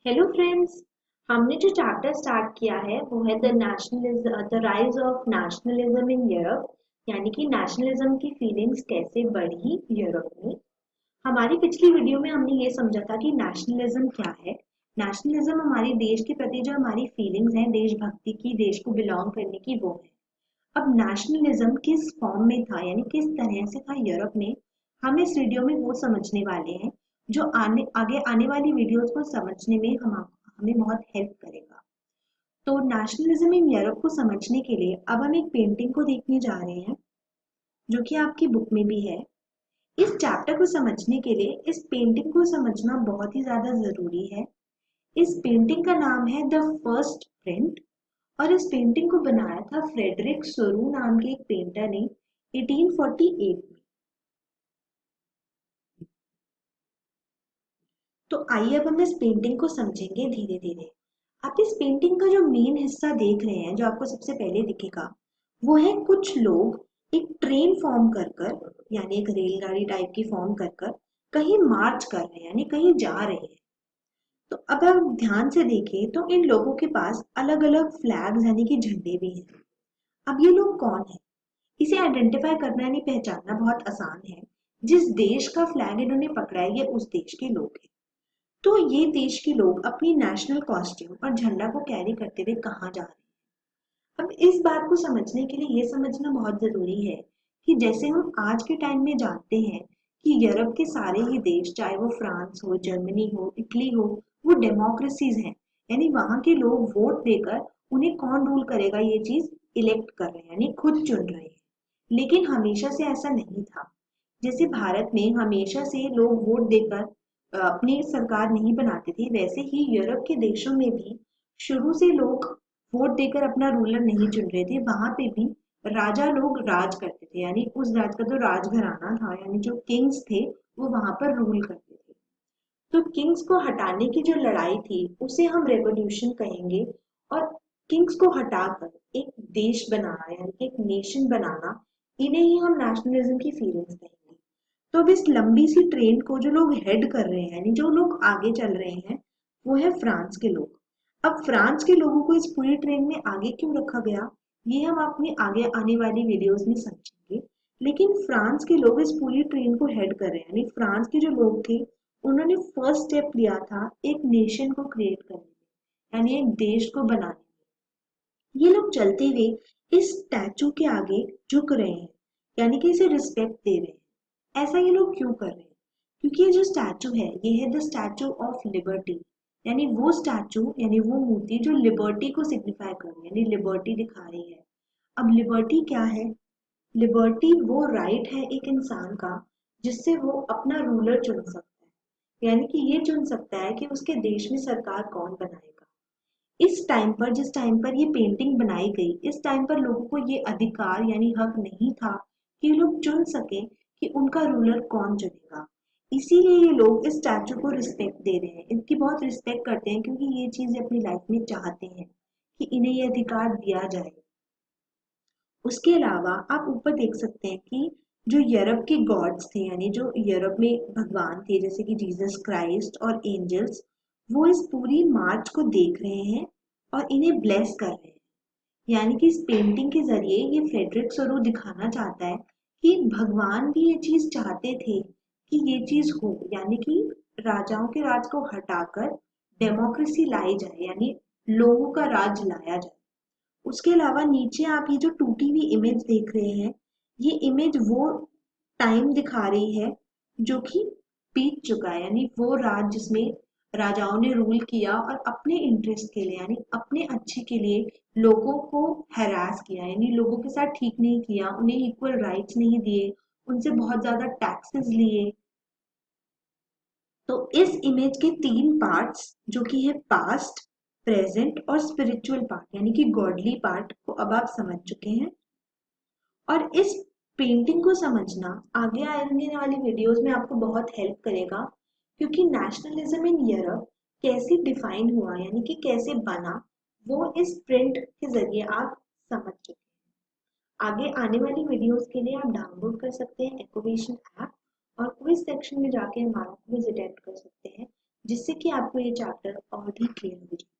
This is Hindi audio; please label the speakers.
Speaker 1: Hello friends. हमने जो चैप्टर स्टार्ट किया है वो है the rise of nationalism in Europe, यानी कि नेशनलिज्म की फीलिंग्स कैसे बढ़ी यूरोप में। हमारी पिछली वीडियो में हमने ये समझा था कि नेशनलिज्म क्या है। नेशनलिज्म हमारे देश के प्रति जो हमारी फीलिंग्स हैं, देशभक्ति की, देश को बिलोंग करने की, वो है। अब नेशनलिज्म किस फॉर्म में था, यानी किस तरह से था यूरोप में, हम इस वीडियो में वो समझने वाले हैं जो आगे आने वाली वीडियोस को समझने में हमें बहुत हेल्प करेगा। तो नेशनलिज्म इन यूरोप को समझने के लिए अब हम एक पेंटिंग को देखने जा रहे हैं जो कि आपकी बुक में भी है। इस चैप्टर को समझने के लिए इस पेंटिंग को समझना बहुत ही ज्यादा जरूरी है। इस पेंटिंग का नाम है द फर्स्ट प्रिंट और इस पेंटिंग को बनाया था फ्रेडरिक सोरू नाम के एक पेंटर ने 1848 में। तो आइए अब हम इस पेंटिंग को समझेंगे धीरे धीरे। आप इस पेंटिंग का जो मेन हिस्सा देख रहे हैं, जो आपको सबसे पहले दिखेगा, वो है कुछ लोग एक ट्रेन फॉर्म कर कर, यानी एक रेलगाड़ी टाइप की फॉर्म कर कर कहीं मार्च कर रहे हैं, यानी कहीं जा रहे हैं। तो अब आप ध्यान से देखें तो इन लोगों के पास अलग अलग फ्लैग्स यानी कि झंडे भी हैं। अब ये लोग कौन है, इसे आइडेंटिफाई करना यानी पहचानना बहुत आसान है। जिस देश का फ्लैग इन्होंने पकड़ा है ये उस देश के लोग हैं। तो ये देश के लोग अपनी नेशनल कॉस्ट्यूम और झंडा को कैरी करते हुए कहाँ जा रहे हैं। अब इस बात को समझने के लिए ये समझना बहुत जरूरी है कि जैसे हम आज के टाइम में जानते हैं कि यूरोप के सारे ही देश, चाहे वो फ्रांस हो, जर्मनी हो, इटली हो, वो डेमोक्रेसीज हैं। यानी वहां के लोग वोट देकर उन्हें कौन रूल करेगा ये चीज इलेक्ट कर रहे हैं, यानी खुद चुन रहे हैं। लेकिन हमेशा से ऐसा नहीं था। जैसे भारत में हमेशा से लोग वोट देकर अपनी सरकार नहीं बनाते थे, वैसे ही यूरोप के देशों में भी शुरू से लोग वोट देकर अपना रूलर नहीं चुन रहे थे। वहां पे भी राजा लोग राज करते थे, यानी उस राज का जो राजघराना था, यानी जो किंग्स थे, वो वहां पर रूल करते थे। तो किंग्स को हटाने की जो लड़ाई थी उसे हम रेवोल्यूशन कहेंगे। और किंग्स को हटाकर एक देश बनाना, यानी कि एक नेशन बनाना, इन्हें ही हम नेशनलिज्म की फीलिंग्स कहेंगे। तो अब इस लंबी सी ट्रेन को जो लोग हेड कर रहे हैं, यानी जो लोग आगे चल रहे हैं, वो है फ्रांस के लोग। अब फ्रांस के लोगों को इस पूरी ट्रेन में आगे क्यों रखा गया, ये हम अपनी आगे आने वाली वीडियोस में समझेंगे। लेकिन फ्रांस के लोग इस पूरी ट्रेन को हेड कर रहे हैं, यानी फ्रांस के जो लोग थे उन्होंने फर्स्ट स्टेप लिया था एक नेशन को क्रिएट करने में, यानी एक देश को बनाने में। ये लोग चलते हुए इस स्टैचू के आगे झुक रहे हैं, यानी कि इसे रिस्पेक्ट दे रहे हैं। ऐसा ये लोग क्यों कर रहे हैं? क्योंकि ये जो स्टैचू है ये है द स्टैचू ऑफ लिबर्टी, यानी वो स्टैचू, यानी वो मूर्ति जो लिबर्टी को सिग्निफाई कर रही है, यानी लिबर्टी दिखा रही है। अब लिबर्टी क्या है? लिबर्टी वो राइट है एक इंसान का जिससे वो अपना रूलर चुन सकता है, यानी कि ये चुन सकता है कि उसके देश में सरकार कौन बनाएगा। इस टाइम पर, जिस टाइम पर ये पेंटिंग बनाई गई, इस टाइम पर लोगों को ये अधिकार यानी हक नहीं था कि लोग चुन सके कि उनका रूलर कौन चुनेगा। इसीलिए ये लोग इस स्टैचू को रिस्पेक्ट दे रहे हैं, इनकी बहुत रिस्पेक्ट करते हैं, क्योंकि ये चीजें अपनी लाइफ में चाहते हैं कि इन्हें ये अधिकार दिया जाए। उसके अलावा आप ऊपर देख सकते हैं कि जो यूरोप के गॉड्स थे, यानी जो यूरोप में भगवान थे जैसे कि जीसस क्राइस्ट और एंजल्स, वो इस पूरी मार्च को देख रहे हैं और इन्हें ब्लेस कर रहे हैं। यानी कि इस पेंटिंग के जरिए ये फ्रेडरिक सोरू दिखाना चाहता है कि भगवान भी ये चीज चाहते थे कि ये चीज हो, यानी कि राजाओं के राज को हटाकर डेमोक्रेसी लाई जाए, यानी लोगों का राज लाया जाए। उसके अलावा नीचे आप ये जो टूटी हुई इमेज देख रहे हैं, ये इमेज वो टाइम दिखा रही है जो कि बीत चुका है, यानी वो राज जिसमें राजाओं ने रूल किया और अपने इंटरेस्ट के लिए, यानी अपने अच्छे के लिए लोगों को हैरास किया, यानी लोगों के साथ ठीक नहीं किया, उन्हें इक्वल राइट्स नहीं दिए, उनसे बहुत ज्यादा टैक्सेस लिए। तो इस इमेज के तीन पार्ट्स जो कि है पास्ट, प्रेजेंट और स्पिरिचुअल पार्ट, यानी कि गॉडली पार्ट को अब आप समझ चुके हैं। और इस पेंटिंग को समझना आगे आने वाली वीडियोस में आपको बहुत हेल्प करेगा, क्योंकि नेशनलिज्म इन यूरोप कैसे डिफाइन हुआ, यानी कि कैसे बना, वो इस प्रिंट के जरिए आप समझ चुके हैं। आगे आने वाली वीडियोस के लिए आप डाउनलोड कर सकते हैं एक्वेशन ऐप और क्विज सेक्शन में जाके हमारा क्विज अटेंड कर सकते हैं, जिससे कि आपको ये चैप्टर और भी क्लियर हो जाए।